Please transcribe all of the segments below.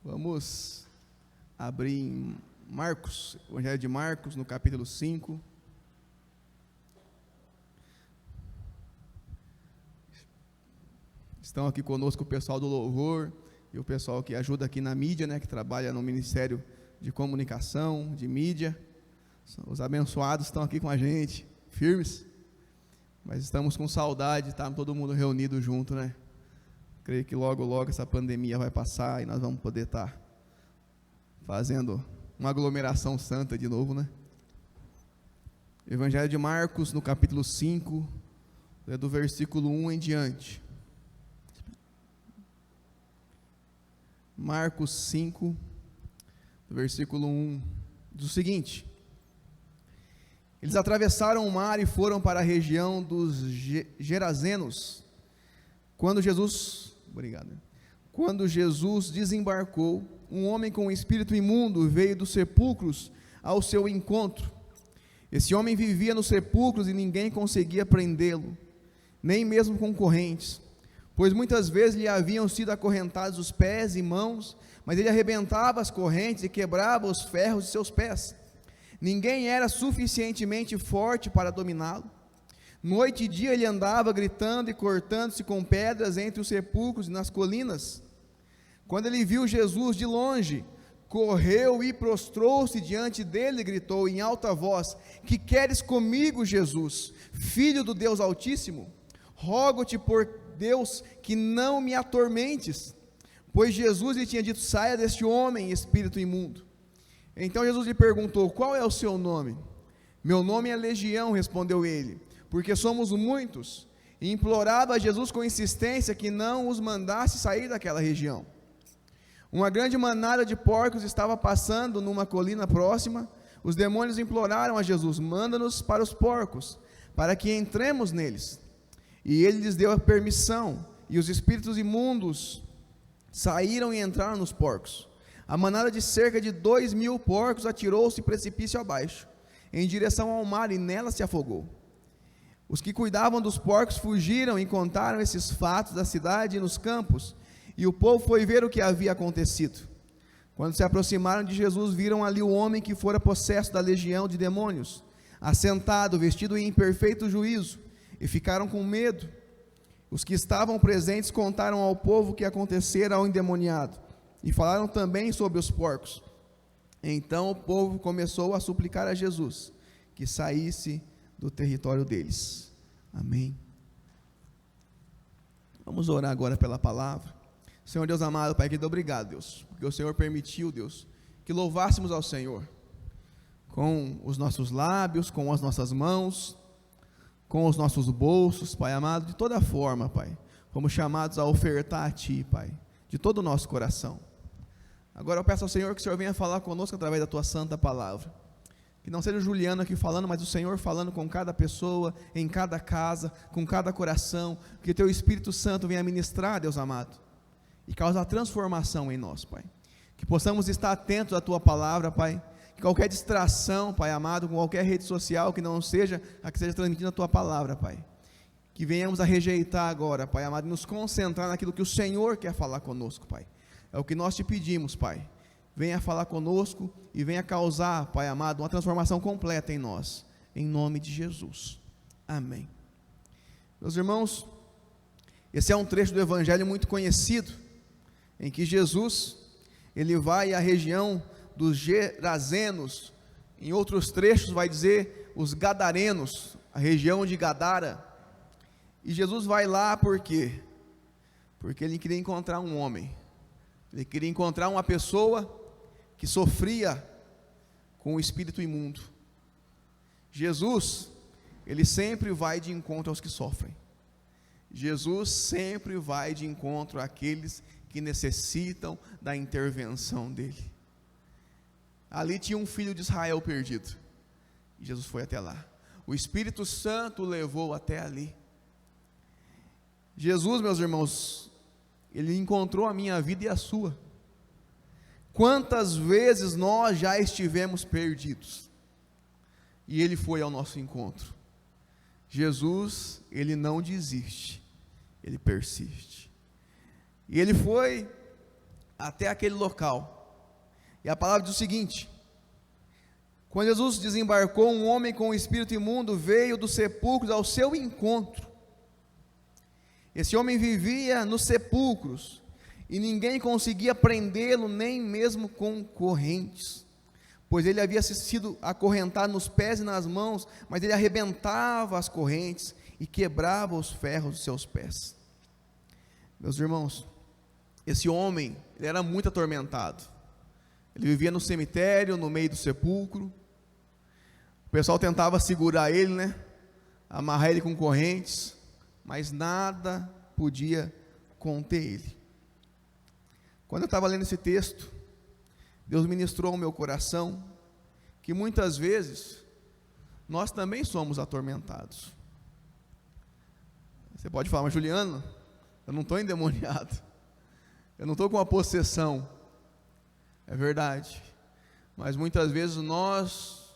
Vamos abrir em Marcos, Evangelho de Marcos, no capítulo 5. Estão aqui conosco o pessoal do louvor e o pessoal que ajuda aqui na mídia, que trabalha no Ministério de Comunicação, de mídia. Os abençoados estão aqui com a gente, firmes. Mas estamos com saudade de estar todo mundo reunido junto, Creio que logo, logo essa pandemia vai passar e nós vamos poder estar fazendo uma aglomeração santa de novo, Evangelho de Marcos, no capítulo 5, do versículo 1 em diante. Marcos 5, versículo 1, diz o seguinte: eles atravessaram o mar e foram para a região dos Gerazenos. Quando Jesus desembarcou, um homem com um espírito imundo veio dos sepulcros ao seu encontro. Esse homem vivia nos sepulcros e ninguém conseguia prendê-lo, nem mesmo com correntes, pois muitas vezes lhe haviam sido acorrentados os pés e mãos, mas ele arrebentava as correntes e quebrava os ferros de seus pés. Ninguém era suficientemente forte para dominá-lo. Noite e dia ele andava gritando e cortando-se com pedras entre os sepulcros e nas colinas. Quando ele viu Jesus de longe, correu e prostrou-se diante dele e gritou em alta voz: que queres comigo, Jesus, Filho do Deus Altíssimo? Rogo-te por Deus que não me atormentes. Pois Jesus lhe tinha dito: saia deste homem, espírito imundo. Então Jesus lhe perguntou: qual é o seu nome? Meu nome é Legião, respondeu ele, porque somos muitos. E implorava a Jesus com insistência que não os mandasse sair daquela região. Uma grande manada de porcos estava passando numa colina próxima. Os demônios imploraram a Jesus: manda-nos para os porcos, para que entremos neles. E ele lhes deu a permissão, e os espíritos imundos saíram e entraram nos porcos. A manada de cerca de 2.000 porcos atirou-se precipício abaixo, em direção ao mar, e nela se afogou. Os que cuidavam dos porcos fugiram e contaram esses fatos da cidade e nos campos, e o povo foi ver o que havia acontecido. Quando se aproximaram de Jesus, viram ali o homem que fora possesso da legião de demônios, assentado, vestido em perfeito juízo, e ficaram com medo. Os que estavam presentes contaram ao povo o que acontecera ao endemoniado, e falaram também sobre os porcos. Então o povo começou a suplicar a Jesus que saísse do território deles. Amém. Vamos orar agora pela palavra. Senhor Deus amado, Pai querido, obrigado, Deus, porque o Senhor permitiu, Deus, que louvássemos ao Senhor com os nossos lábios, com as nossas mãos, com os nossos bolsos, Pai amado, de toda forma, Pai, fomos chamados a ofertar a Ti, Pai, de todo o nosso coração. Agora eu peço ao Senhor que o Senhor venha falar conosco através da Tua santa palavra, que não seja o Juliano aqui falando, mas o Senhor falando com cada pessoa, em cada casa, com cada coração, que Teu Espírito Santo venha ministrar, Deus amado, e causar transformação em nós, Pai, que possamos estar atentos à Tua palavra, Pai, que qualquer distração, Pai amado, com qualquer rede social que não seja a que seja transmitindo a Tua palavra, Pai, que venhamos a rejeitar agora, Pai amado, e nos concentrar naquilo que o Senhor quer falar conosco, Pai. É o que nós te pedimos, Pai. Venha falar conosco e venha causar, Pai amado, uma transformação completa em nós, em nome de Jesus. Amém. Meus irmãos, esse é um trecho do Evangelho muito conhecido, em que Jesus, ele vai à região dos Gerazenos, em outros trechos vai dizer os Gadarenos, a região de Gadara. E Jesus vai lá por quê? Porque ele queria encontrar um homem, ele queria encontrar uma pessoa que sofria com o espírito imundo. Jesus, ele sempre vai de encontro aos que sofrem. Jesus sempre vai de encontro àqueles que necessitam da intervenção dele. Ali tinha um filho de Israel perdido, e Jesus foi até lá. O Espírito Santo o levou até ali. Jesus, meus irmãos, ele encontrou a minha vida e a sua. Quantas vezes nós já estivemos perdidos, e ele foi ao nosso encontro. Jesus, ele não desiste, ele persiste. E ele foi até aquele local. E a palavra diz o seguinte: quando Jesus desembarcou, um homem com um espírito imundo veio dos sepulcros ao seu encontro. Esse homem vivia nos sepulcros, e ninguém conseguia prendê-lo, nem mesmo com correntes, pois ele havia sido acorrentado nos pés e nas mãos, mas ele arrebentava as correntes e quebrava os ferros de seus pés. Meus irmãos, esse homem, ele era muito atormentado. Ele vivia no cemitério, no meio do sepulcro. O pessoal tentava segurar ele, né? Amarrar ele com correntes, mas nada podia conter ele. Quando eu estava lendo esse texto, Deus ministrou ao meu coração que muitas vezes nós também somos atormentados. Você pode falar: mas Juliano, eu não estou endemoniado, eu não estou com uma possessão. É verdade, mas muitas vezes nós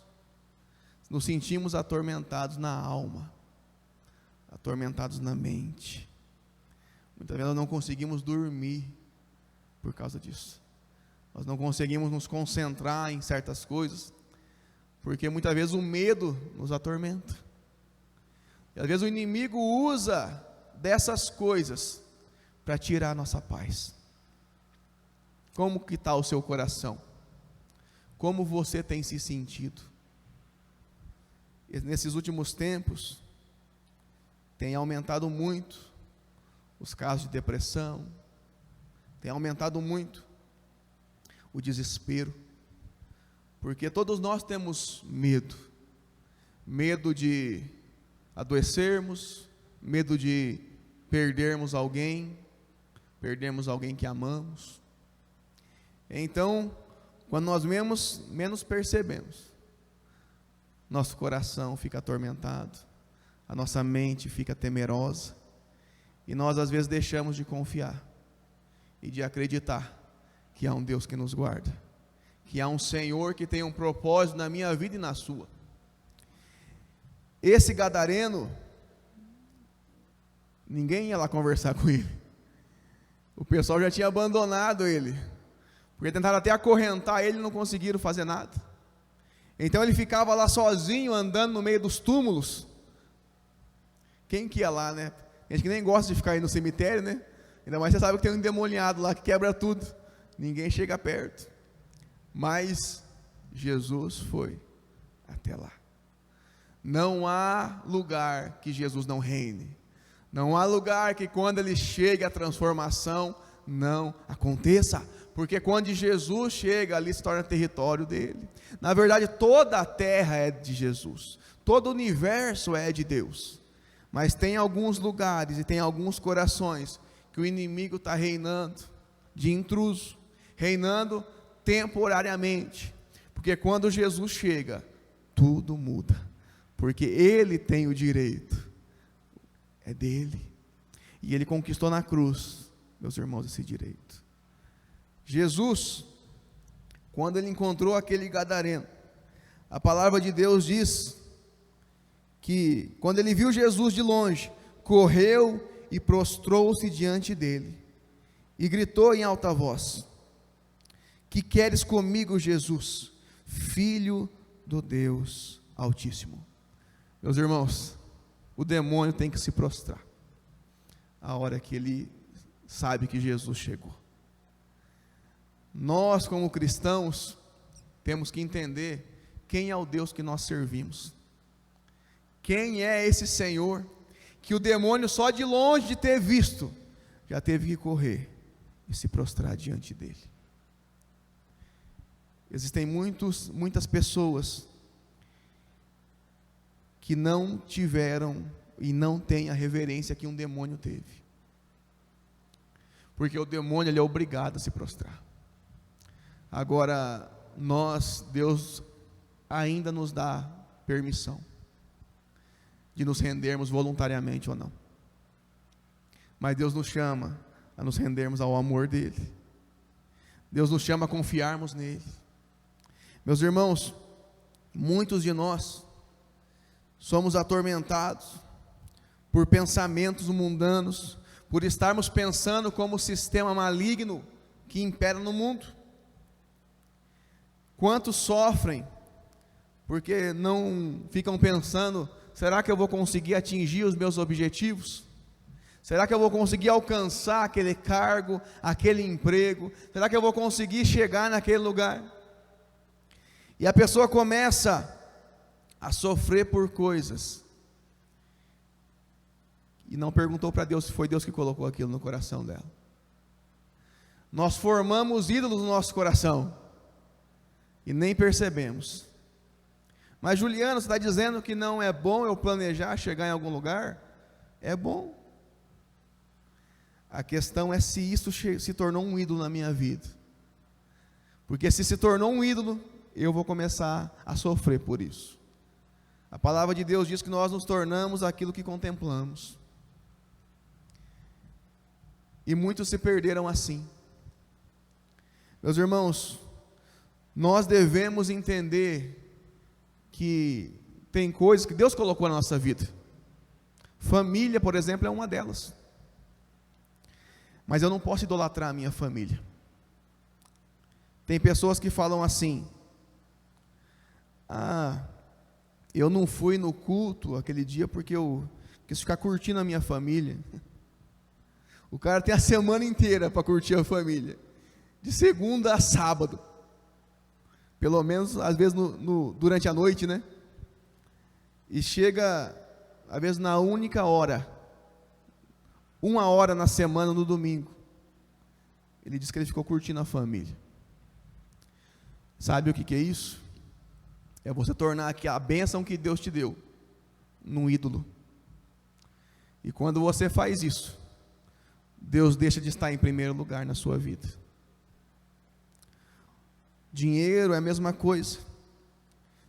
nos sentimos atormentados na alma, atormentados na mente. Muitas vezes nós não conseguimos dormir por causa disso. Nós não conseguimos nos concentrar em certas coisas, porque muitas vezes o medo nos atormenta. E às vezes o inimigo usa dessas coisas para tirar a nossa paz. Como que está o seu coração? Como você tem se sentido? E nesses últimos tempos, tem aumentado muito os casos de depressão, tem aumentado muito o desespero, porque todos nós temos medo. Medo de adoecermos, medo de perdermos alguém que amamos. Então, quando nós menos percebemos, nosso coração fica atormentado, a nossa mente fica temerosa, e nós às vezes deixamos de confiar e de acreditar que há um Deus que nos guarda, que há um Senhor que tem um propósito na minha vida e na sua. Esse gadareno, ninguém ia lá conversar com ele, o pessoal já tinha abandonado ele, porque tentaram até acorrentar ele e não conseguiram fazer nada. Então ele ficava lá sozinho, andando no meio dos túmulos. Quem que ia lá, né? Gente que nem gosta de ficar aí no cemitério, né? Ainda mais você sabe que tem um endemoniado lá que quebra tudo, ninguém chega perto. Mas Jesus foi até lá. Não há lugar que Jesus não reine, não há lugar que quando ele chega a transformação não aconteça, porque quando Jesus chega ali se torna território dele. Na verdade toda a terra é de Jesus, todo o universo é de Deus, mas tem alguns lugares e tem alguns corações que o inimigo está reinando de intruso, reinando temporariamente, porque quando Jesus chega, tudo muda, porque ele tem o direito, é dele, e ele conquistou na cruz, meus irmãos, esse direito. Jesus, quando ele encontrou aquele gadareno, a palavra de Deus diz que quando ele viu Jesus de longe, correu e prostrou-se diante dele, e gritou em alta voz: que queres comigo, Jesus, Filho do Deus Altíssimo? Meus irmãos, o demônio tem que se prostrar a hora que ele sabe que Jesus chegou. Nós, como cristãos, temos que entender quem é o Deus que nós servimos, quem é esse Senhor, que o demônio só de longe de ter visto, já teve que correr e se prostrar diante dele. Existem muitas pessoas que não tiveram e não têm a reverência que um demônio teve, porque o demônio ele é obrigado a se prostrar. Agora, Deus ainda nos dá permissão de nos rendermos voluntariamente ou não, mas Deus nos chama a nos rendermos ao amor dele, Deus nos chama a confiarmos nele. Meus irmãos, muitos de nós somos atormentados por pensamentos mundanos, por estarmos pensando como o sistema maligno que impera no mundo. Quantos sofrem porque não ficam pensando: será que eu vou conseguir atingir os meus objetivos? Será que eu vou conseguir alcançar aquele cargo, aquele emprego? Será que eu vou conseguir chegar naquele lugar? E a pessoa começa a sofrer por coisas e não perguntou para Deus se foi Deus que colocou aquilo no coração dela. Nós formamos ídolos no nosso coração e nem percebemos. Mas Juliano, você está dizendo que não é bom eu planejar chegar em algum lugar? É bom. A questão é se isso se tornou um ídolo na minha vida. Porque se tornou um ídolo, eu vou começar a sofrer por isso. A palavra de Deus diz que nós nos tornamos aquilo que contemplamos. E muitos se perderam assim. Meus irmãos, nós devemos entender que tem coisas que Deus colocou na nossa vida. Família, por exemplo, é uma delas. Mas eu não posso idolatrar a minha família. Tem pessoas que falam assim: eu não fui no culto aquele dia porque eu quis ficar curtindo a minha família. O cara tem a semana inteira para curtir a família, de segunda a sábado, pelo menos às vezes durante a noite, né? E chega às vezes na única hora, 1 hora na semana, no domingo, ele diz que ele ficou curtindo a família. Sabe o que é isso? É você tornar aqui a bênção que Deus te deu num ídolo. E quando você faz isso, Deus deixa de estar em primeiro lugar na sua vida. Dinheiro é a mesma coisa.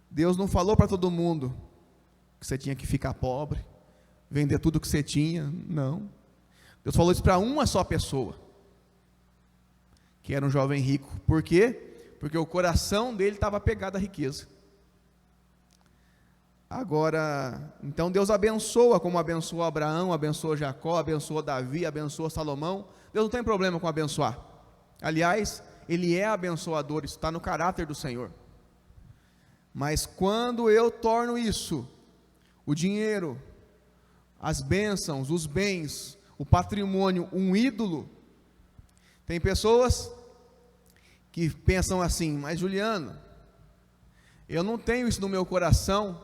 Deus não falou para todo mundo que você tinha que ficar pobre, vender tudo que você tinha. Não. Deus falou isso para uma só pessoa, que era um jovem rico. Por quê? Porque o coração dele estava apegado à riqueza. Agora, então Deus abençoa, como abençoou Abraão, abençoou Jacó, abençoou Davi, abençoou Salomão. Deus não tem problema com abençoar. Aliás, Ele é abençoador, isso está no caráter do Senhor. Mas quando eu torno isso, o dinheiro, as bênçãos, os bens, o patrimônio, um ídolo, tem pessoas que pensam assim: mas Juliano, eu não tenho isso no meu coração,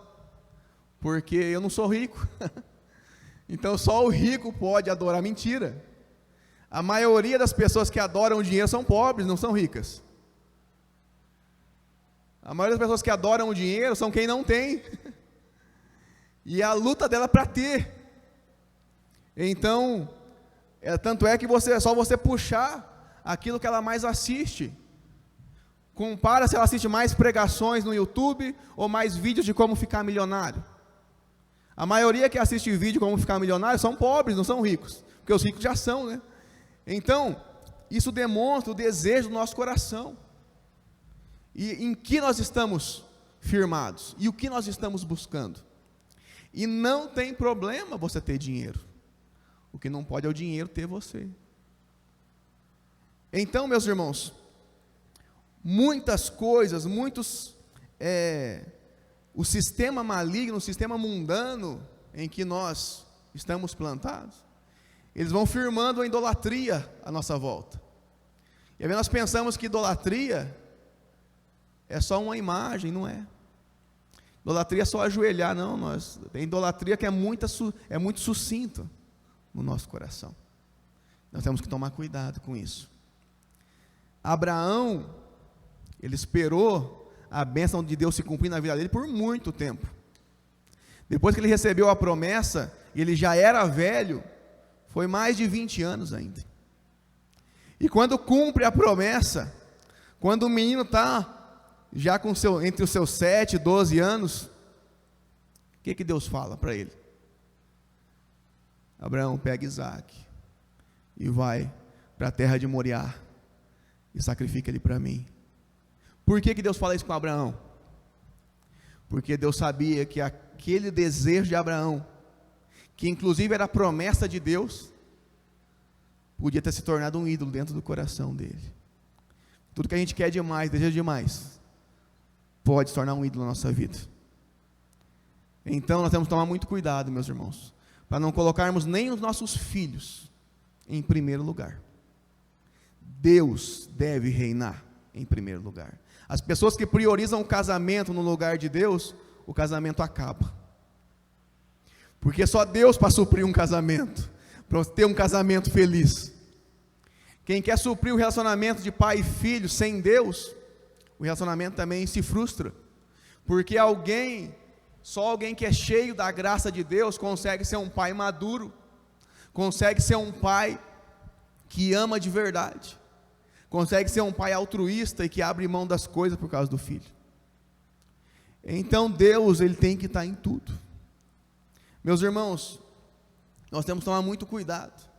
porque eu não sou rico. Então só o rico pode adorar. Mentira. A maioria das pessoas que adoram o dinheiro são pobres, não são ricas. A maioria das pessoas que adoram o dinheiro são quem não tem. E a luta dela para ter. Então, tanto é que é só você puxar aquilo que ela mais assiste. Compara se ela assiste mais pregações no YouTube ou mais vídeos de como ficar milionário. A maioria que assiste vídeo como ficar milionário são pobres, não são ricos, porque os ricos já são, né? Então, isso demonstra o desejo do nosso coração, e em que nós estamos firmados, e o que nós estamos buscando. E não tem problema você ter dinheiro, o que não pode é o dinheiro ter você. Então, meus irmãos, muitas coisas, o sistema maligno, o sistema mundano em que nós estamos plantados, eles vão firmando a idolatria à nossa volta. E aí nós pensamos que idolatria é só uma imagem, não é. Idolatria é só ajoelhar, não. Tem idolatria que é muito sucinta no nosso coração. Nós temos que tomar cuidado com isso. Abraão, ele esperou a bênção de Deus se cumprir na vida dele por muito tempo. Depois que ele recebeu a promessa, ele já era velho, foi mais de 20 anos ainda. E quando cumpre a promessa, quando o menino está já entre os seus 7 e 12 anos, o que Deus fala para ele? Abraão, pega Isaac e vai para a terra de Moriá e sacrifica ele para mim. Por que Deus fala isso com Abraão? Porque Deus sabia que aquele desejo de Abraão, que inclusive era a promessa de Deus, podia ter se tornado um ídolo dentro do coração dele. tudo que a gente quer demais, deseja demais, pode se tornar um ídolo na nossa vida. Então nós temos que tomar muito cuidado, meus irmãos, para não colocarmos nem os nossos filhos em primeiro lugar. Deus deve reinar em primeiro lugar. As pessoas que priorizam o casamento no lugar de Deus, o casamento acaba. Porque só Deus para suprir um casamento, para ter um casamento feliz. Quem quer suprir o relacionamento de pai e filho sem Deus, o relacionamento também se frustra. Porque só alguém que é cheio da graça de Deus consegue ser um pai maduro, consegue ser um pai que ama de verdade, consegue ser um pai altruísta e que abre mão das coisas por causa do filho. Então Deus, Ele tem que estar em tudo. Meus irmãos, nós temos que tomar muito cuidado,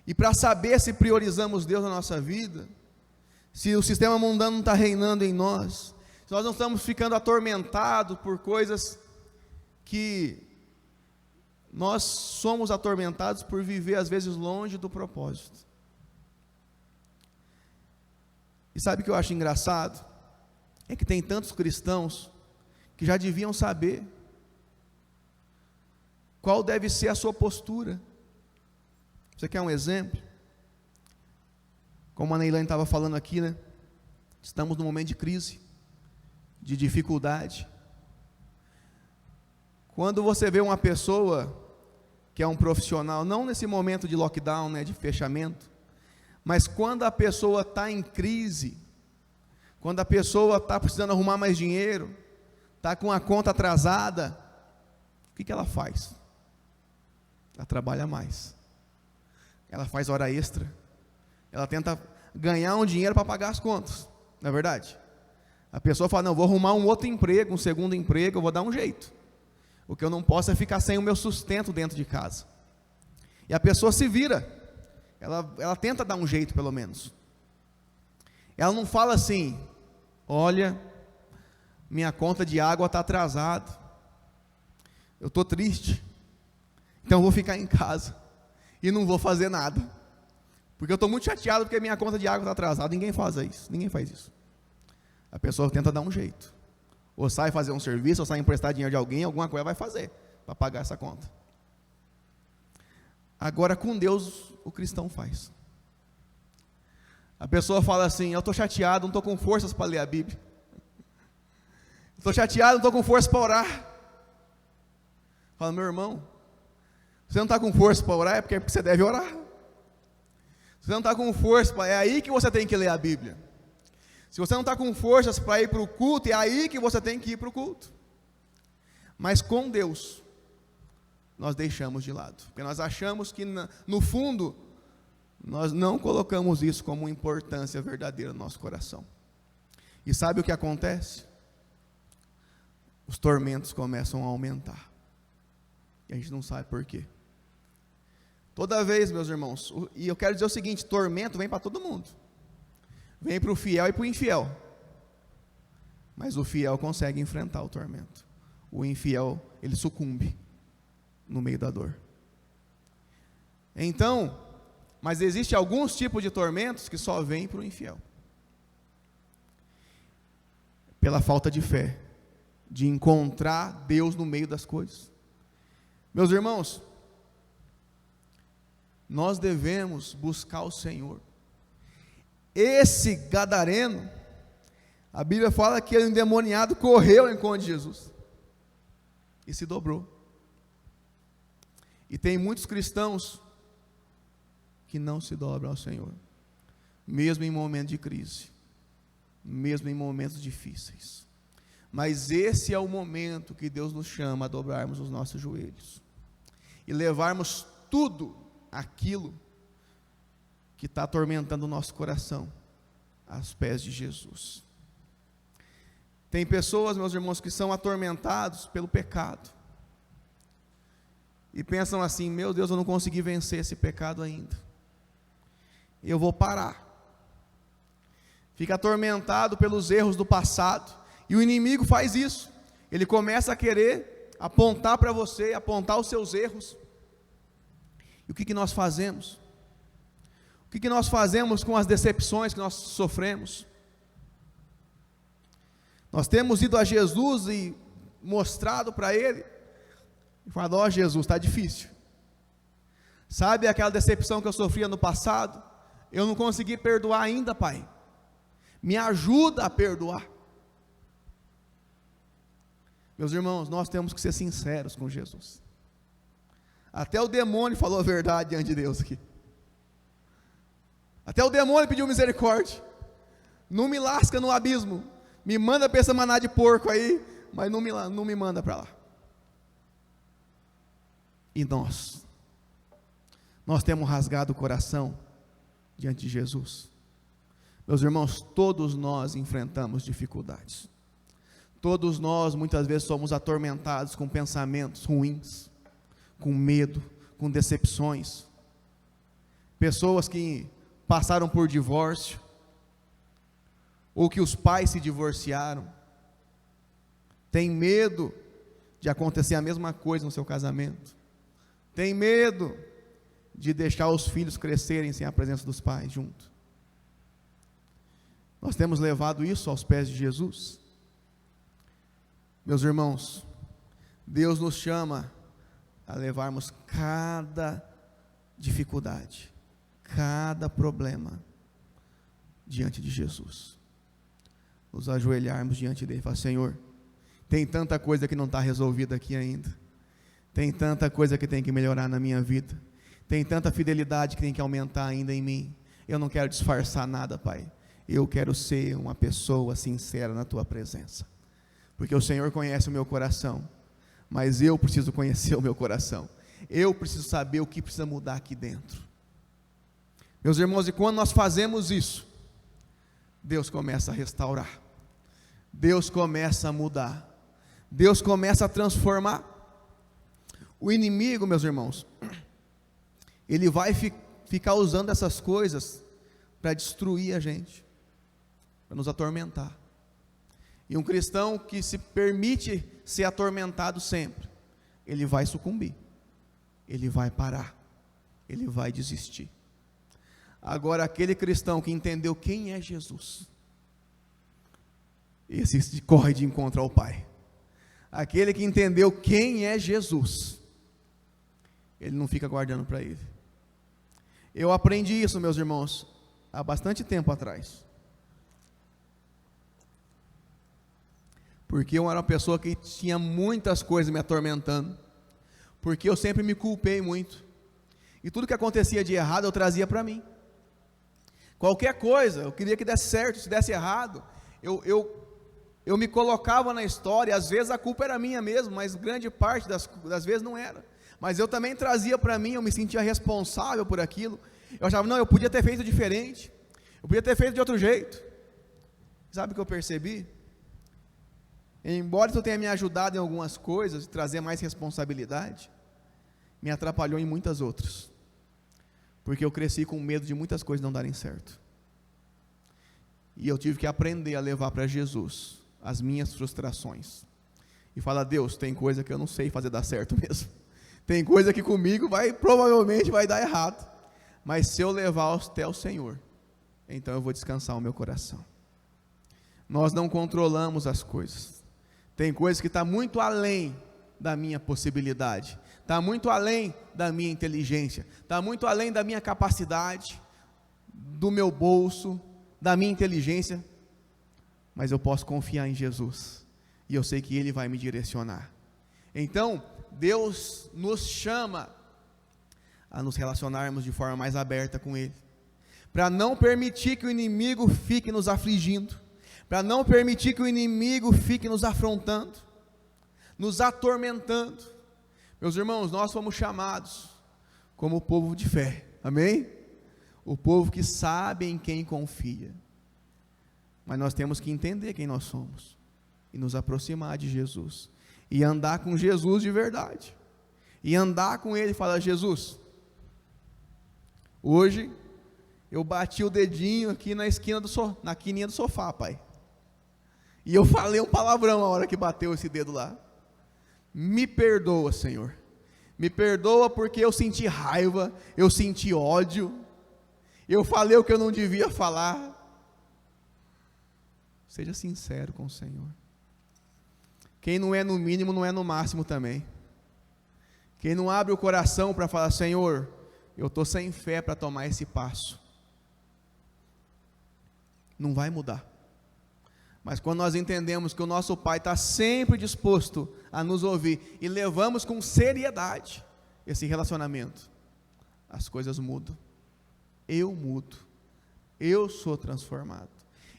e para saber se priorizamos Deus na nossa vida, se o sistema mundano não está reinando em nós, se nós não estamos ficando atormentados por coisas que nós somos atormentados por viver às vezes longe do propósito. E sabe o que eu acho engraçado? É que tem tantos cristãos que já deviam saber qual deve ser a sua postura. Você quer um exemplo? Como a Neilane estava falando aqui, né? Estamos num momento de crise, de dificuldade. Quando você vê uma pessoa que é um profissional, não nesse momento de lockdown, né, de fechamento, mas quando a pessoa está em crise, quando a pessoa está precisando arrumar mais dinheiro, está com a conta atrasada, o que ela faz? Ela trabalha mais, ela faz hora extra, ela tenta ganhar um dinheiro para pagar as contas, não é verdade? A pessoa fala, não, vou arrumar um outro emprego, um segundo emprego, eu vou dar um jeito. O que eu não posso é ficar sem o meu sustento dentro de casa. E a pessoa se vira, ela tenta dar um jeito pelo menos. Ela não fala assim, olha, minha conta de água está atrasada, eu estou triste, então eu vou ficar em casa e não vou fazer nada, porque eu estou muito chateado porque minha conta de água está atrasada. Ninguém faz isso. A pessoa tenta dar um jeito, ou sai fazer um serviço, ou sai emprestar dinheiro de alguém, alguma coisa vai fazer para pagar essa conta. Agora com Deus o cristão faz. A pessoa fala assim, eu estou chateado, não estou com forças para ler a Bíblia, estou chateado, não estou com força para orar. Fala, meu irmão, você não está com força para orar, é porque você deve orar. Se você não está com força, é aí que você tem que ler a Bíblia. Se você não está com forças para ir para o culto, é aí que você tem que ir para o culto. Mas com Deus, nós deixamos de lado, porque nós achamos que no fundo, nós não colocamos isso como uma importância verdadeira no nosso coração. E sabe o que acontece? Os tormentos começam a aumentar, e a gente não sabe por quê. Toda vez, meus irmãos, e eu quero dizer o seguinte, tormento vem para todo mundo, vem para o fiel e para o infiel, mas o fiel consegue enfrentar o tormento, o infiel, ele sucumbe no meio da dor. Então, mas existe alguns tipos de tormentos que só vêm para o infiel, pela falta de fé, de encontrar Deus no meio das coisas. Meus irmãos, nós devemos buscar o Senhor. Esse gadareno, a Bíblia fala que o endemoniado correu ao encontro de Jesus e se dobrou. E tem muitos cristãos que não se dobram ao Senhor, mesmo em momentos de crise, mesmo em momentos difíceis. Mas esse é o momento que Deus nos chama a dobrarmos os nossos joelhos e levarmos tudo aquilo que está atormentando o nosso coração aos pés de Jesus. Tem pessoas, meus irmãos, que são atormentados pelo pecado e pensam assim, meu Deus, eu não consegui vencer esse pecado ainda, eu vou parar. Fica atormentado pelos erros do passado, e o inimigo faz isso, ele começa a querer apontar para você, apontar os seus erros. E o que nós fazemos? O que nós fazemos com as decepções que nós sofremos? Nós temos ido a Jesus e mostrado para Ele, e falado: ó Jesus, está difícil. Sabe aquela decepção que eu sofria no passado? Eu não consegui perdoar ainda, Pai. Me ajuda a perdoar. Meus irmãos, nós temos que ser sinceros com Jesus. Até o demônio falou a verdade diante de Deus aqui. Até o demônio pediu misericórdia. Não me lasca no abismo. Me manda para essa maná de porco aí, mas não me manda para lá. E nós temos rasgado o coração diante de Jesus. Meus irmãos, todos nós enfrentamos dificuldades. Todos nós muitas vezes somos atormentados com pensamentos ruins, com medo, com decepções. Pessoas que passaram por divórcio, ou que os pais se divorciaram, tem medo de acontecer a mesma coisa no seu casamento, tem medo de deixar os filhos crescerem sem a presença dos pais junto. Nós temos levado isso aos pés de Jesus. Meus irmãos, Deus nos chama a levarmos cada dificuldade, cada problema diante de Jesus, nos ajoelharmos diante dele e falar: Senhor, tem tanta coisa que não está resolvida aqui ainda, tem tanta coisa que tem que melhorar na minha vida, tem tanta fidelidade que tem que aumentar ainda em mim. Eu não quero disfarçar nada, Pai. Eu quero ser uma pessoa sincera na tua presença, porque o Senhor conhece o meu coração, mas eu preciso conhecer o meu coração. Eu preciso saber o que precisa mudar aqui dentro. Meus irmãos, e quando nós fazemos isso, Deus começa a restaurar, Deus começa a mudar, Deus começa a transformar. O inimigo, meus irmãos, ele vai ficar usando essas coisas para destruir a gente, para nos atormentar. E um cristão que se permite ser atormentado sempre, ele vai sucumbir, ele vai parar, ele vai desistir. Agora, aquele cristão que entendeu quem é Jesus, esse corre de encontro ao Pai. Aquele que entendeu quem é Jesus, ele não fica guardando para ele. Eu aprendi isso, meus irmãos, há bastante tempo atrás, porque eu era uma pessoa que tinha muitas coisas me atormentando, porque eu sempre me culpei muito, e tudo que acontecia de errado eu trazia para mim. Qualquer coisa, eu queria que desse certo, se desse errado, eu me colocava na história. Às vezes a culpa era minha mesmo, mas grande parte das vezes não era, mas eu também trazia para mim, eu me sentia responsável por aquilo. Eu achava: não, eu podia ter feito diferente, eu podia ter feito de outro jeito. Sabe o que eu percebi? Embora isso tenha me ajudado em algumas coisas, trazer mais responsabilidade, me atrapalhou em muitas outras, porque eu cresci com medo de muitas coisas não darem certo, e eu tive que aprender a levar para Jesus as minhas frustrações, e falar: Deus, tem coisa que eu não sei fazer dar certo mesmo, tem coisa que comigo provavelmente vai dar errado, mas se eu levar até o Senhor, então eu vou descansar o meu coração. Nós não controlamos as coisas, tem coisas que estão muito além da minha possibilidade, está muito além da minha inteligência, está muito além da minha capacidade, do meu bolso, da minha inteligência, mas eu posso confiar em Jesus, e eu sei que Ele vai me direcionar. Então, Deus nos chama a nos relacionarmos de forma mais aberta com Ele, para não permitir que o inimigo fique nos afligindo, para não permitir que o inimigo fique nos afrontando, nos atormentando. Meus irmãos, nós fomos chamados como o povo de fé, amém? O povo que sabe em quem confia, mas nós temos que entender quem nós somos, e nos aproximar de Jesus, e andar com Jesus de verdade, e andar com Ele e falar: Jesus, hoje eu bati o dedinho aqui na quininha do sofá, Pai, e eu falei um palavrão a hora que bateu esse dedo lá, me perdoa, Senhor, me perdoa, porque eu senti raiva, eu senti ódio, eu falei o que eu não devia falar. Seja sincero com o Senhor. Quem não é no mínimo, não é no máximo também. Quem não abre o coração para falar, Senhor, eu estou sem fé para tomar esse passo, não vai mudar. Mas quando nós entendemos que o nosso Pai está sempre disposto a nos ouvir, e levamos com seriedade esse relacionamento, as coisas mudam. Eu mudo, eu sou transformado.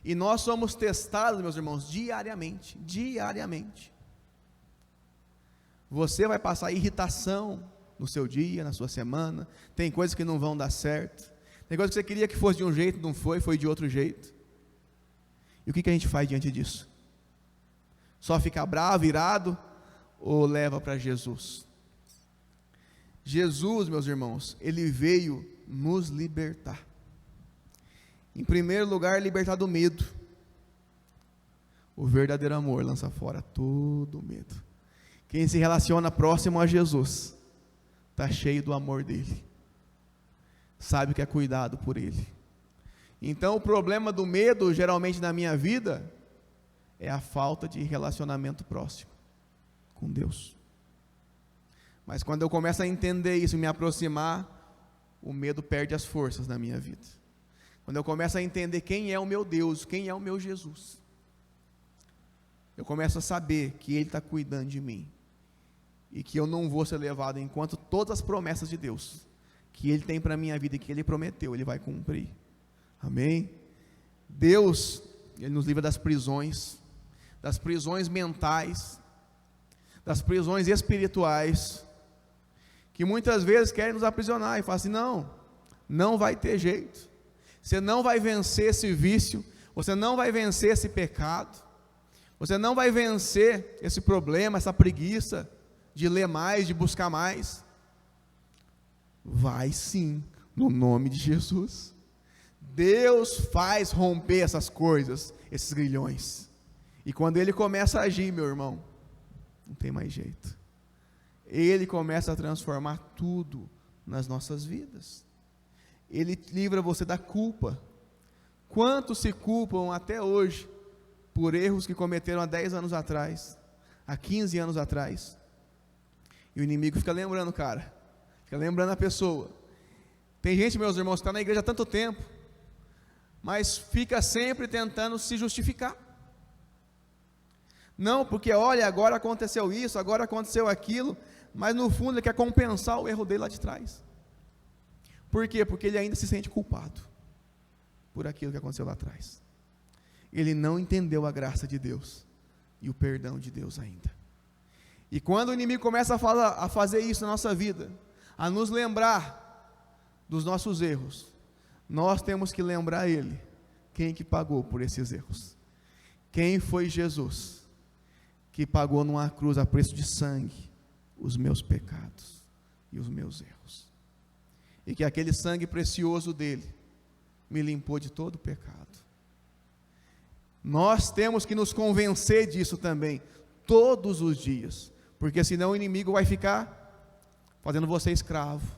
E nós somos testados, meus irmãos, diariamente. Você vai passar irritação no seu dia, na sua semana. Tem coisas que não vão dar certo. Tem coisas que você queria que fosse de um jeito, não foi, foi de outro jeito. E o que a gente faz diante disso? Só fica bravo, irado, ou leva para Jesus? Jesus, meus irmãos, Ele veio nos libertar. Em primeiro lugar, libertar do medo. O verdadeiro amor lança fora todo o medo. Quem se relaciona próximo a Jesus, está cheio do amor dele, sabe que é cuidado por ele. Então o problema do medo, geralmente na minha vida, é a falta de relacionamento próximo com Deus. Mas quando eu começo a entender isso, me aproximar, o medo perde as forças na minha vida. Quando eu começo a entender quem é o meu Deus, quem é o meu Jesus, eu começo a saber que Ele está cuidando de mim, e que eu não vou ser levado enquanto todas as promessas de Deus, que Ele tem para a minha vida, e que Ele prometeu, Ele vai cumprir. Amém? Deus, Ele nos livra das prisões mentais, das prisões espirituais, que muitas vezes querem nos aprisionar, e falam assim, não vai ter jeito, você não vai vencer esse vício, você não vai vencer esse pecado, você não vai vencer esse problema, essa preguiça, de ler mais, de buscar mais. Vai sim, no nome de Jesus. Deus faz romper essas coisas, esses grilhões, e quando Ele começa a agir, meu irmão, não tem mais jeito. Ele começa a transformar tudo nas nossas vidas. Ele livra você da culpa. Quantos se culpam até hoje por erros que cometeram há 10 anos atrás, há 15 anos atrás? E o inimigo fica lembrando, cara, fica lembrando a pessoa. Tem gente, meus irmãos, que está na igreja há tanto tempo, mas fica sempre tentando se justificar. Não, porque olha, agora aconteceu isso, agora aconteceu aquilo, mas no fundo ele quer compensar o erro dele lá de trás. Por quê? Porque ele ainda se sente culpado por aquilo que aconteceu lá atrás. Ele não entendeu a graça de Deus e o perdão de Deus ainda. E quando o inimigo começa a fazer isso na nossa vida, a nos lembrar dos nossos erros, nós temos que lembrar Ele, quem que pagou por esses erros. Quem foi Jesus, que pagou numa cruz a preço de sangue, os meus pecados e os meus erros. E que aquele sangue precioso dele, me limpou de todo o pecado. Nós temos que nos convencer disso também, todos os dias, porque senão o inimigo vai ficar fazendo você escravo.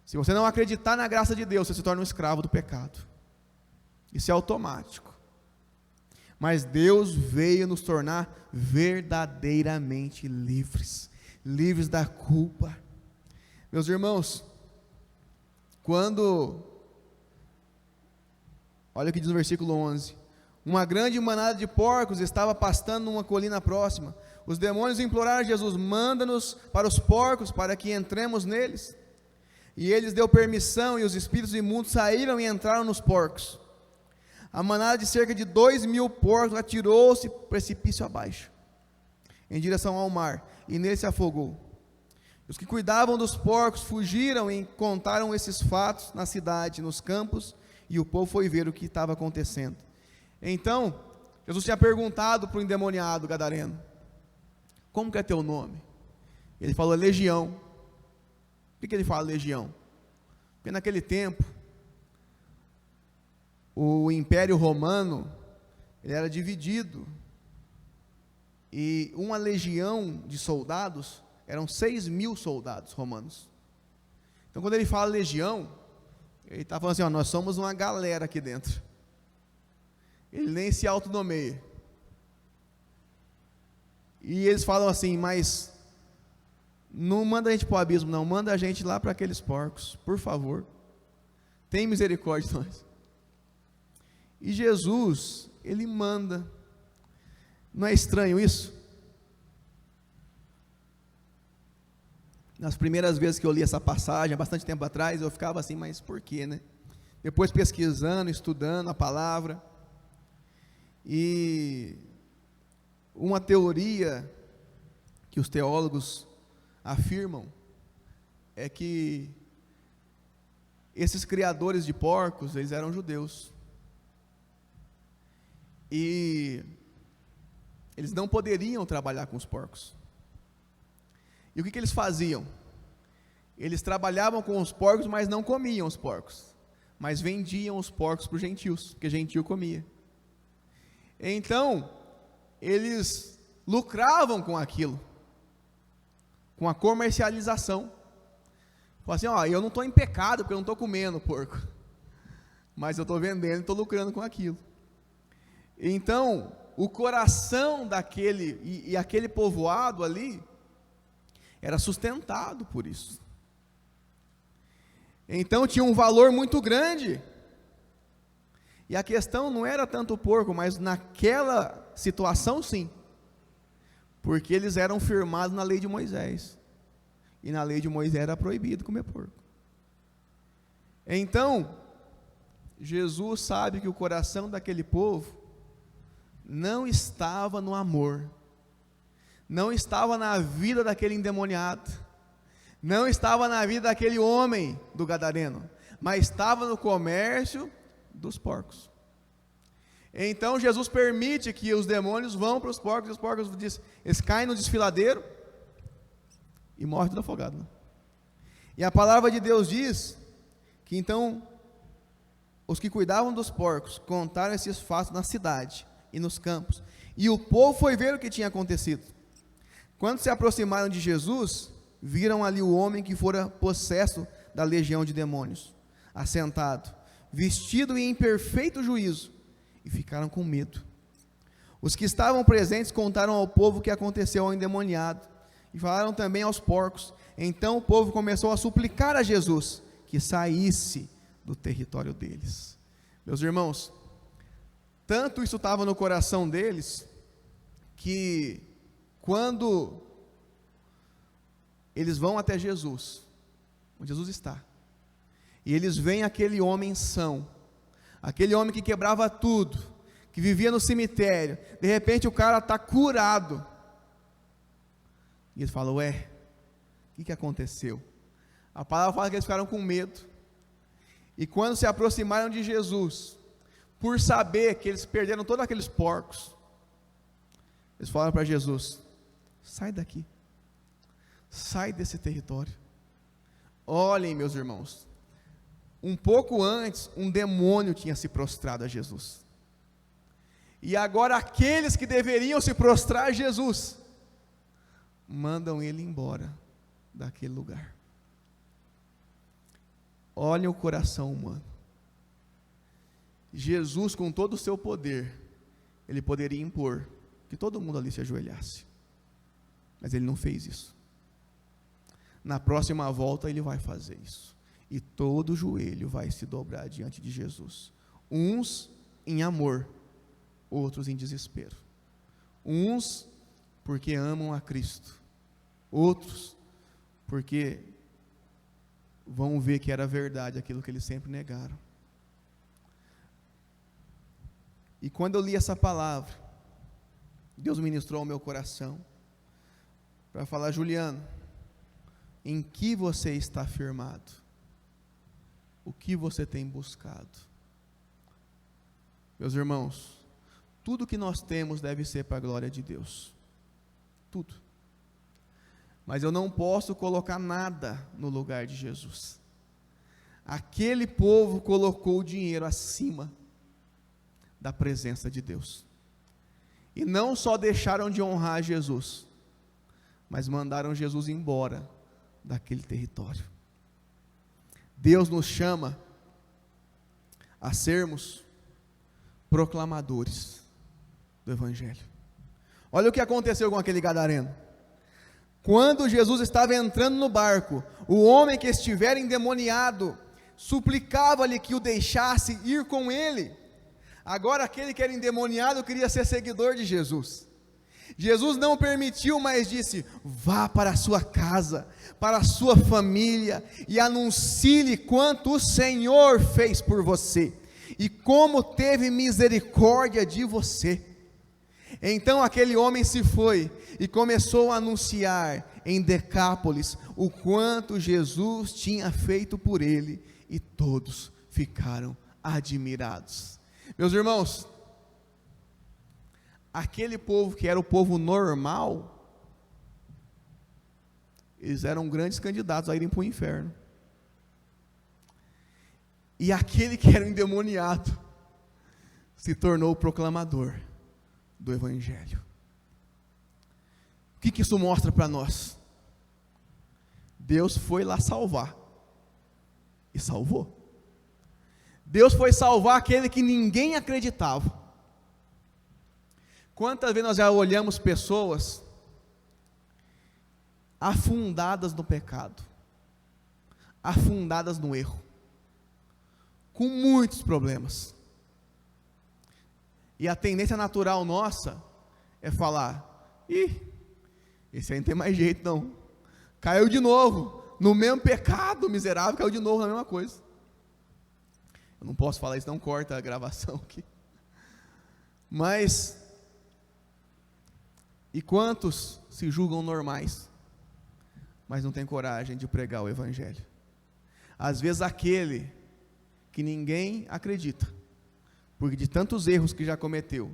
Se você não acreditar na graça de Deus, você se torna um escravo do pecado. Isso é automático. Mas Deus veio nos tornar verdadeiramente livres, livres da culpa. Meus irmãos, olha o que diz no versículo 11, uma grande manada de porcos estava pastando numa colina próxima. Os demônios imploraram a Jesus, manda-nos para os porcos, para que entremos neles. E eles deu permissão, e os espíritos imundos saíram e entraram nos porcos. A manada de cerca de 2.000 porcos atirou-se precipício abaixo, em direção ao mar, e nele se afogou. Os que cuidavam dos porcos fugiram e contaram esses fatos na cidade, nos campos, e o povo foi ver o que estava acontecendo. Então, Jesus tinha perguntado para o endemoniado gadareno, como que é teu nome? Ele falou, Legião. Por que ele fala legião? Porque naquele tempo, o Império Romano, ele era dividido, e uma legião de soldados, eram 6.000 soldados romanos. Então quando ele fala legião, ele está falando assim, nós somos uma galera aqui dentro. Ele nem se autonomeia. E eles falam assim: mas não manda a gente para o abismo, não, manda a gente lá para aqueles porcos, por favor, tem misericórdia de nós. E Jesus, ele manda. Não é estranho isso? Nas primeiras vezes que eu li essa passagem, há bastante tempo atrás, eu ficava assim: mas por quê, né? Depois pesquisando, estudando a palavra, e uma teoria que os teólogos afirmam é que esses criadores de porcos, eles eram judeus, e eles não poderiam trabalhar com os porcos. E o que eles faziam? Eles trabalhavam com os porcos, mas não comiam os porcos, mas vendiam os porcos para os gentios, porque gentio comia. Então, eles lucravam com aquilo, com a comercialização. Falaram assim: ó, eu não estou em pecado, porque eu não estou comendo porco, mas eu estou vendendo e estou lucrando com aquilo. Então, o coração daquele, e aquele povoado ali, era sustentado por isso. Então tinha um valor muito grande. E a questão não era tanto o porco, mas naquela situação sim, porque eles eram firmados na lei de Moisés, e na lei de Moisés era proibido comer porco. Então Jesus sabe que o coração daquele povo não estava no amor, não estava na vida daquele endemoniado, não estava na vida daquele homem do gadareno, mas estava no comércio dos porcos. Então Jesus permite que os demônios vão para os porcos, e os porcos eles caem no desfiladeiro e morrem tudo afogado. E a palavra de Deus diz que então os que cuidavam dos porcos contaram esses fatos na cidade e nos campos, e o povo foi ver o que tinha acontecido. Quando se aproximaram de Jesus, viram ali o homem que fora possesso da legião de demônios, assentado, vestido e em perfeito juízo, e ficaram com medo. Os que estavam presentes contaram ao povo o que aconteceu ao endemoniado, e falaram também aos porcos. Então o povo começou a suplicar a Jesus que saísse do território deles. Meus irmãos, tanto isso estava no coração deles, que quando eles vão até Jesus, onde Jesus está, e eles veem aquele homem são, aquele homem que quebrava tudo, que vivia no cemitério, de repente o cara está curado, e eles falam: ué, o que aconteceu? A palavra fala que eles ficaram com medo, e quando se aproximaram de Jesus, por saber que eles perderam todos aqueles porcos, eles falaram para Jesus: sai daqui, sai desse território. Olhem, meus irmãos, um pouco antes, um demônio tinha se prostrado a Jesus, e agora aqueles que deveriam se prostrar a Jesus, mandam ele embora daquele lugar. Olhem o coração humano. Jesus, com todo o seu poder, ele poderia impor que todo mundo ali se ajoelhasse, mas ele não fez isso. Na próxima volta ele vai fazer isso, e todo joelho vai se dobrar diante de Jesus, uns em amor, outros em desespero, uns porque amam a Cristo, outros porque vão ver que era verdade aquilo que eles sempre negaram. E quando eu li essa palavra, Deus ministrou ao meu coração para falar: Juliano, em que você está firmado? O que você tem buscado? Meus irmãos, tudo que nós temos deve ser para a glória de Deus, tudo. Mas eu não posso colocar nada no lugar de Jesus. Aquele povo colocou o dinheiro acima da presença de Deus, e não só deixaram de honrar Jesus, mas mandaram Jesus embora daquele território. Deus nos chama a sermos proclamadores do Evangelho. Olha o que aconteceu com aquele gadareno. Quando Jesus estava entrando no barco, o homem que estivera endemoniado suplicava-lhe que o deixasse ir com ele. Agora aquele que era endemoniado queria ser seguidor de Jesus. Jesus não permitiu, mas disse: vá para a sua casa, para a sua família, e anuncie-lhe quanto o Senhor fez por você, e como teve misericórdia de você. Então aquele homem se foi, e começou a anunciar em Decápolis, o quanto Jesus tinha feito por ele, e todos ficaram admirados. Meus irmãos, aquele povo que era o povo normal, eles eram grandes candidatos a irem para o inferno. E aquele que era endemoniado se tornou o proclamador do Evangelho. O que isso mostra para nós? Deus foi lá salvar, e salvou. Deus foi salvar aquele que ninguém acreditava. Quantas vezes nós já olhamos pessoas afundadas no pecado, afundadas no erro, com muitos problemas, e a tendência natural nossa é falar: esse aí não tem mais jeito não, caiu de novo, no mesmo pecado, miserável, caiu de novo na mesma coisa. Eu não posso falar isso, não, corta a gravação aqui. Mas, e quantos se julgam normais, mas não têm coragem de pregar o Evangelho? Às vezes aquele que ninguém acredita, porque de tantos erros que já cometeu,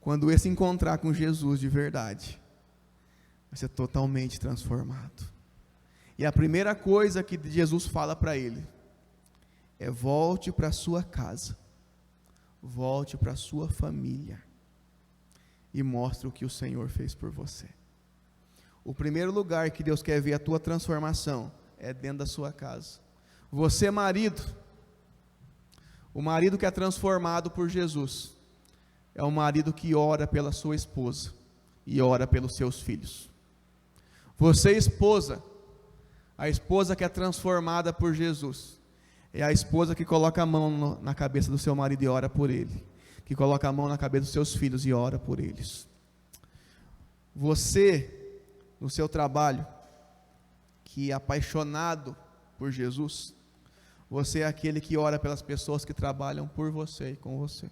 quando esse encontrar com Jesus de verdade, vai ser totalmente transformado. E a primeira coisa que Jesus fala para ele é: volte para a sua casa, volte para a sua família, e mostre o que o Senhor fez por você. O primeiro lugar que Deus quer ver a tua transformação é dentro da sua casa. Você, marido, o marido que é transformado por Jesus, é o marido que ora pela sua esposa, e ora pelos seus filhos. Você, esposa, a esposa que é transformada por Jesus, é a esposa que coloca a mão na cabeça do seu marido e ora por ele, que coloca a mão na cabeça dos seus filhos e ora por eles. Você, no seu trabalho, que é apaixonado por Jesus, você é aquele que ora pelas pessoas que trabalham por você e com você.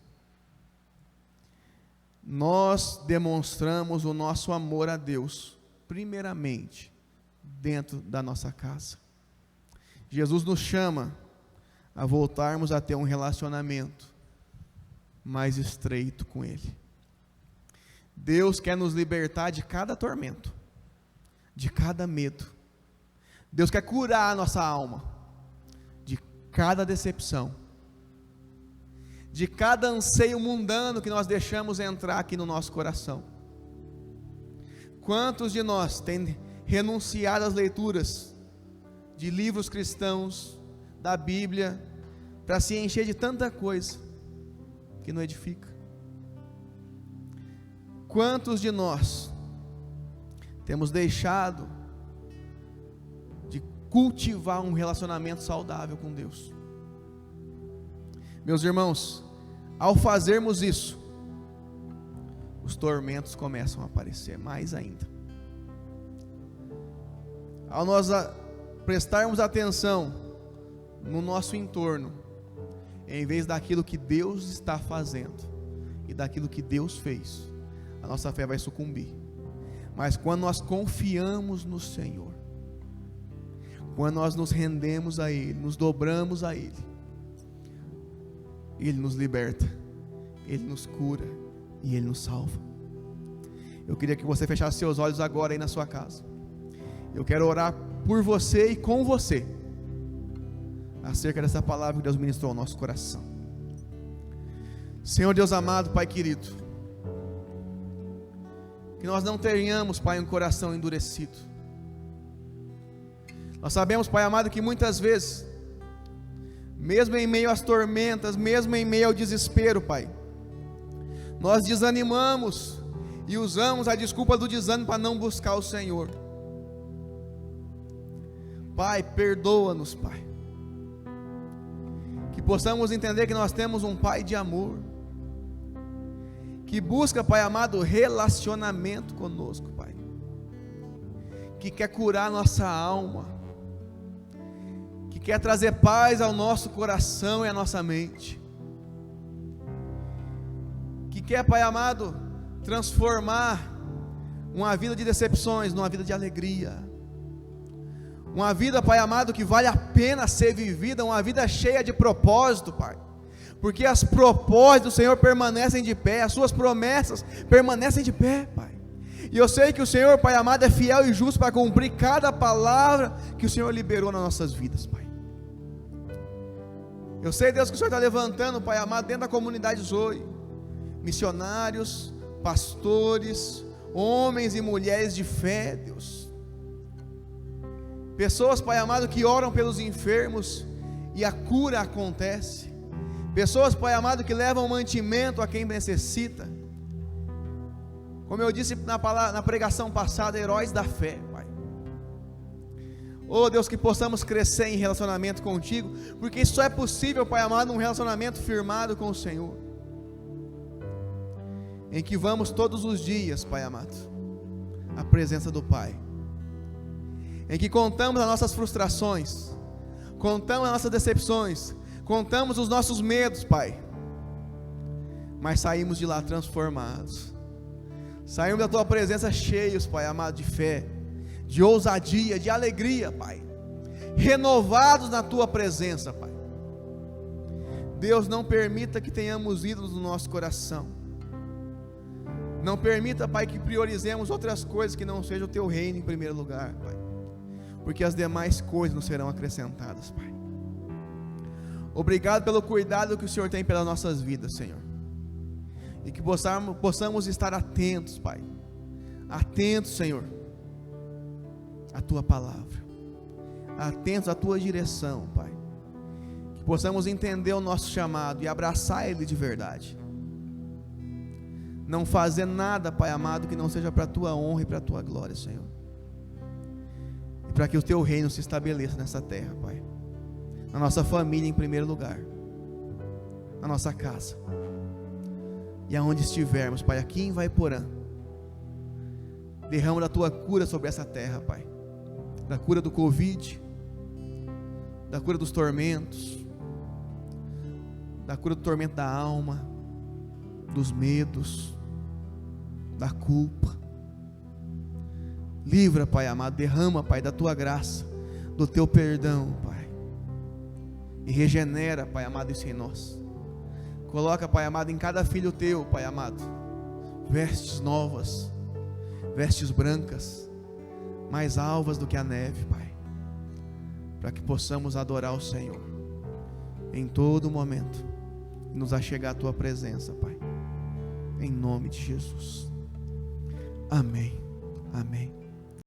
Nós demonstramos o nosso amor a Deus, primeiramente, dentro da nossa casa. Jesus nos chama a voltarmos a ter um relacionamento mais estreito com Ele. Deus quer nos libertar de cada tormento, de cada medo. Deus quer curar a nossa alma de cada decepção, de cada anseio mundano que nós deixamos entrar aqui no nosso coração. Quantos de nós têm renunciado às leituras de livros cristãos, da Bíblia, para se encher de tanta coisa que não edifica? Quantos de nós temos deixado de cultivar um relacionamento saudável com Deus? Meus irmãos, ao fazermos isso, os tormentos começam a aparecer mais ainda. Ao nós prestarmos atenção no nosso entorno, em vez daquilo que Deus está fazendo e daquilo que Deus fez, a nossa fé vai sucumbir. Mas quando nós confiamos no Senhor, quando nós nos rendemos a Ele, nos dobramos a Ele, Ele nos liberta, Ele nos cura e Ele nos salva. Eu queria que você fechasse seus olhos agora aí na sua casa. Eu quero orar por você e com você, acerca dessa palavra que Deus ministrou ao nosso coração. Senhor Deus amado, Pai querido, que nós não tenhamos, Pai, um coração endurecido. Nós sabemos, Pai amado, que muitas vezes, mesmo em meio às tormentas, mesmo em meio ao desespero, Pai, nós desanimamos e usamos a desculpa do desânimo para não buscar o Senhor. Pai, perdoa-nos, Pai. Que possamos entender que nós temos um Pai de amor, que busca, Pai amado, relacionamento conosco, Pai, que quer curar nossa alma, que quer trazer paz ao nosso coração e à nossa mente, que quer, Pai amado, transformar uma vida de decepções numa vida de alegria, uma vida, Pai amado, que vale a pena ser vivida, uma vida cheia de propósito, Pai, porque as propósitos do Senhor permanecem de pé, as suas promessas permanecem de pé, Pai, e eu sei que o Senhor, Pai amado, é fiel e justo para cumprir cada palavra que o Senhor liberou nas nossas vidas, Pai. Eu sei, Deus, que o Senhor está levantando, Pai amado, dentro da comunidade Zoe, missionários, pastores, homens e mulheres de fé, Deus, pessoas, Pai amado, que oram pelos enfermos e a cura acontece, pessoas, Pai amado, que levam mantimento a quem necessita, como eu disse na pregação passada, heróis da fé, Pai. Oh Deus, que possamos crescer em relacionamento contigo, porque isso só é possível, Pai amado, um relacionamento firmado com o Senhor, em que vamos todos os dias, Pai amado, à presença do Pai, em que contamos as nossas frustrações, contamos as nossas decepções, contamos os nossos medos, Pai, mas saímos de lá transformados, saímos da Tua presença cheios, Pai amado, de fé, de ousadia, de alegria, Pai, renovados na Tua presença, Pai. Deus, não permita que tenhamos ídolos no nosso coração, não permita, Pai, que priorizemos outras coisas que não sejam o Teu reino em primeiro lugar, Pai, porque as demais coisas nos serão acrescentadas, Pai. Obrigado pelo cuidado que o Senhor tem pelas nossas vidas, Senhor, e que possamos estar atentos, Pai, atentos, Senhor, à Tua palavra, atentos à Tua direção, Pai, que possamos entender o nosso chamado e abraçar Ele de verdade, não fazer nada, Pai amado, que não seja para a Tua honra e para a Tua glória, Senhor, e para que o Teu reino se estabeleça nessa terra, Pai, na nossa família em primeiro lugar, na nossa casa, e aonde estivermos, Pai, aqui em Vaiporã, derrama da Tua cura sobre essa terra, Pai, da cura do Covid, da cura dos tormentos, da cura do tormento da alma, dos medos, da culpa. Livra, Pai amado, derrama, Pai, da Tua graça, do Teu perdão, Pai, e regenera, Pai amado, isso em nós. Coloca, Pai amado, em cada filho Teu, Pai amado, vestes novas, vestes brancas, mais alvas do que a neve, Pai, para que possamos adorar o Senhor em todo momento e nos achegar à Tua presença, Pai, em nome de Jesus. Amém, amém.